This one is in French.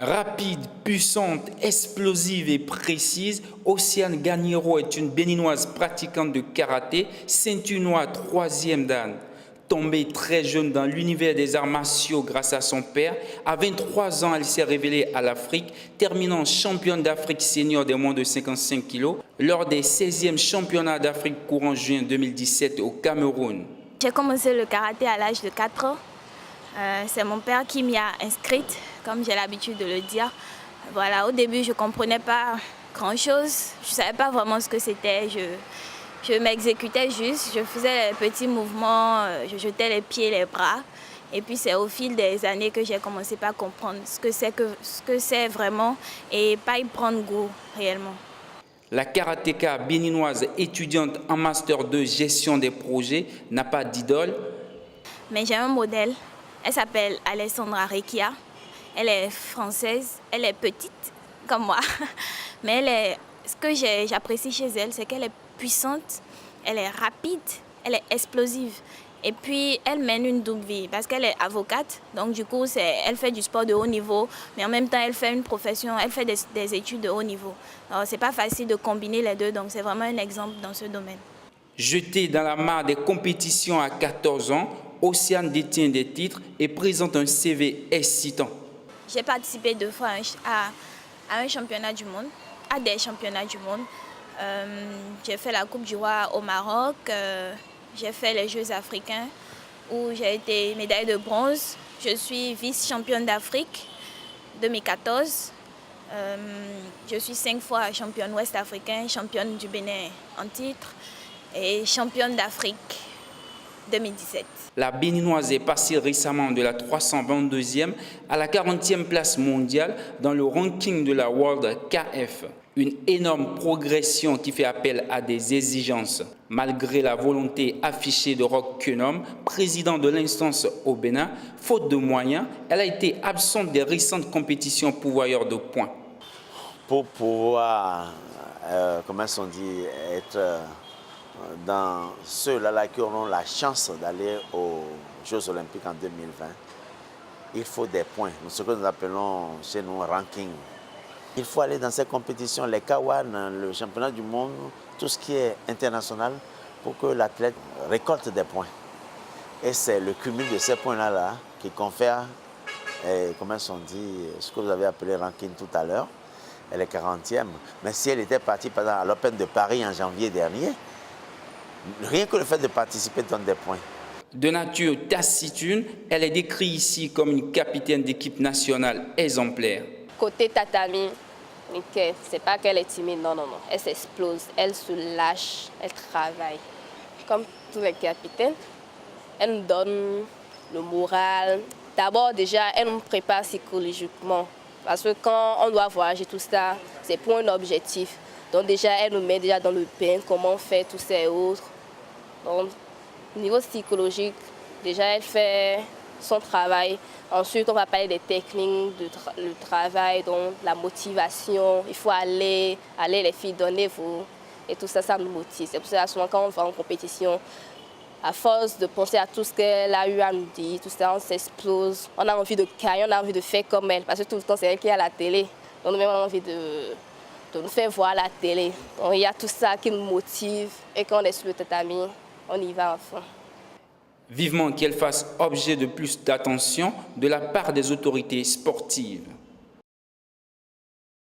Rapide, puissante, explosive et précise, Océane Gagnero est une béninoise pratiquante de karaté, ceinture noire 3e dan. Tombée très jeune dans l'univers des arts martiaux grâce à son père, à 23 ans, elle s'est révélée à l'Afrique, terminant championne d'Afrique senior des moins de 55 kg lors des 16e championnats d'Afrique courant juin 2017 au Cameroun. J'ai commencé le karaté à l'âge de 4 ans. C'est mon père qui m'y a inscrite, comme j'ai l'habitude de le dire. Voilà, au début, je ne comprenais pas grand-chose. Je ne savais pas vraiment ce que c'était. Je m'exécutais juste, je faisais les petits mouvements, je jetais les pieds, les bras. Et puis c'est au fil des années que j'ai commencé à comprendre ce que c'est vraiment et pas y prendre goût réellement. La karatéka béninoise étudiante en master 2 gestion des projets n'a pas d'idole. Mais j'ai un modèle. Elle s'appelle Alessandra Recchia. Elle est française, elle est petite comme moi. Mais ce que j'apprécie chez elle, c'est qu'elle est puissante, elle est rapide, elle est explosive. Et puis, elle mène une double vie parce qu'elle est avocate. Donc, du coup, elle fait du sport de haut niveau, mais en même temps, elle fait une profession, elle fait des études de haut niveau. Alors, c'est pas facile de combiner les deux, donc c'est vraiment un exemple dans ce domaine. Jetée dans la mare des compétitions à 14 ans, Océane détient des titres et présente un CV excitant. J'ai participé 2 fois à un championnat du monde, à des championnats du monde. J'ai fait la Coupe du Roi au Maroc, j'ai fait les Jeux africains où j'ai été médaille de bronze. Je suis vice-championne d'Afrique 2014. Je suis 5 fois championne ouest africaine, championne du Bénin en titre et championne d'Afrique 2017. La béninoise est passée récemment de la 322e à la 40e place mondiale dans le ranking de la World KF. Une énorme progression qui fait appel à des exigences. Malgré la volonté affichée de Roch Kenom, président de l'instance au Bénin, faute de moyens, elle a été absente des récentes compétitions pourvoyeurs de points. Pour pouvoir, comment on dit, être dans ceux-là qui auront la chance d'aller aux Jeux Olympiques en 2020, il faut des points, ce que nous appelons chez nous ranking. Il faut aller dans ces compétitions, les K1, le championnat du monde, tout ce qui est international, pour que l'athlète récolte des points. Et c'est le cumul de ces points-là qui confère, comment on dit, ce que vous avez appelé ranking tout à l'heure. Elle est 40e. Mais si elle était partie par exemple, à l'Open de Paris en janvier dernier, rien que le fait de participer donne des points. De nature taciturne, elle est décrite ici comme une capitaine d'équipe nationale exemplaire. Côté tatami, c'est pas qu'elle est timide, non. Elle s'explose, elle se lâche, elle travaille. Comme tous les capitaines, elle nous donne le moral. D'abord, déjà, elle nous prépare psychologiquement. Parce que quand on doit voyager, tout ça, c'est pour un objectif. Donc déjà, elle nous met déjà dans le bain, comment faire tous ces autres. Donc, au niveau psychologique, déjà, elle fait son travail. Ensuite, on va parler des techniques, le travail, donc la motivation. Il faut aller les filles, donnez-vous. Et tout ça, ça nous motive. C'est pour ça que souvent, quand on va en compétition, à force de penser à tout ce qu'elle a eu à nous dire, tout ça, on s'explose. On a envie de gagner, on a envie de faire comme elle. Parce que tout le temps, c'est elle qui est à la télé. Donc, nous avons envie de nous faire voir à la télé. Donc, il y a tout ça qui nous motive. Et quand on est sur le tatami, on y va à fond. Vivement qu'elle fasse objet de plus d'attention de la part des autorités sportives.